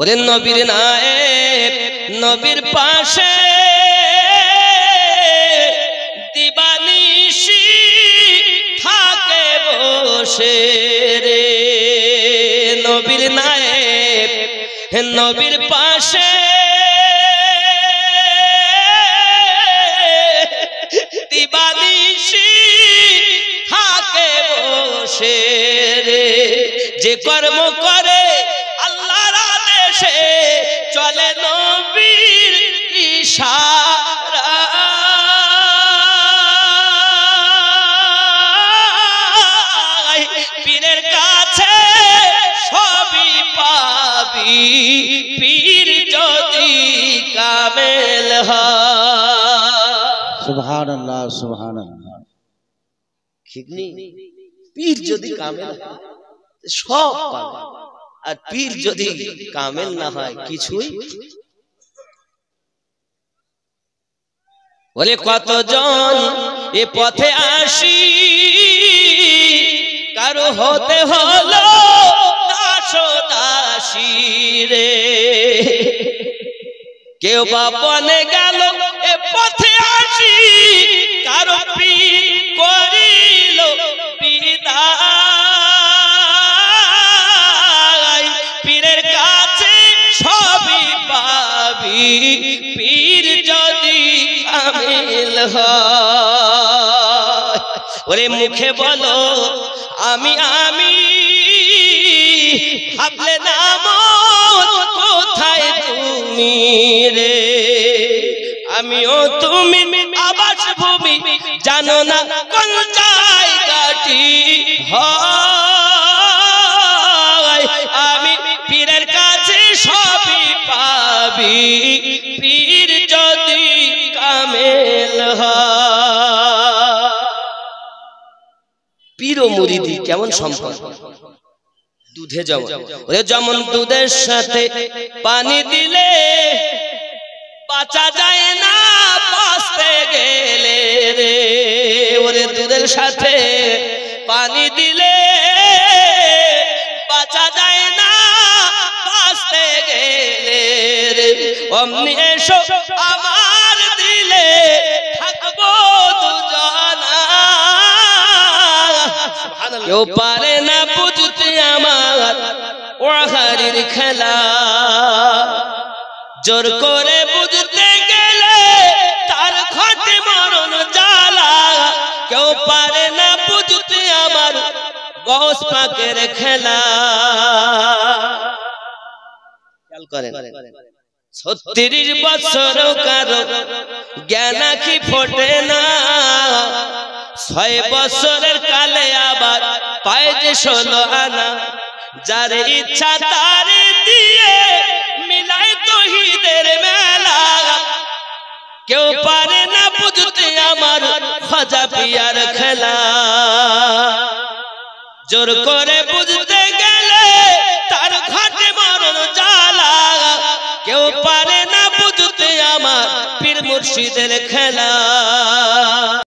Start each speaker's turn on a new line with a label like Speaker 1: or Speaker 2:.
Speaker 1: ওরে নবীর নায়েব নবীর পাশে দিবানিশি থাকে বসে রে নবীর নায়েব নবীর পাশে দিবানিশি থাকে বসে রে যে কর্ম করে আল্লাহর আদেশে চলে নবীর ইশারায় পীরের কাছে সবই পাবি পীর যদি কামেল হয়
Speaker 2: সুবহানাল্লাহ সুবহানাল্লাহ
Speaker 1: ঠিক নেই পীর যদি কামেল হয় সব পাবে আর পীর যদি কামেল না হয় কিছুই বলে কতজন এ পথে আসি কারো হতে হলো দাসী রে কেউ বা বনে গেল এ পথে আসি কারো পীর করিল বিদায় পীরের কাছে সবই পাবি পীর যদি কামেল হয় ওরে মুখে বলো আমি আমি ভাবলে নাম কোথায় তুমি রে আমিও তুমি আবাস ভূমি জানো না কোন জায়গাটি হয় আমি পীরের কাছে সবই পাবি পীর যদি কামেল হয় পীর ও মুরিদি কেমন সম্পর্ক দুধে যেমন ওরে যেমন দুধের সাথে পানি দিলে বাঁচা যায় না বাঁচতে গেলে রে ওরে দুধের সাথে পানি দিলে বাঁচা যায় না বাঁচতে গেলে রে অমনি এসো আমার দিলে থাকবো দুজনা কেউ পারে না বুঝতে আমার ওয়াহারির খেলা জোর করে বুঝতে গেলে তার ঘটে মরণ জ্বালা কেউ পারে না বুঝতে আমার গৌস পাকের খেলা খেয়াল করেন 36 বছর কারো জ্ঞান কি ফোটে না 6 বছরের কালে আবার পায় যে 16 আনা যার ইচ্ছা তার দিয়ে মিলাই তৌহিদের মেলা কেউ পারে না বুঝতে আমার খাজা পিয়ার খেলা জোর করে বুঝতে গেলে তার ঘাটে মরণ জ্বালা কেউ পারে না বুঝতে আমার পীর মুর্শিদের খেলা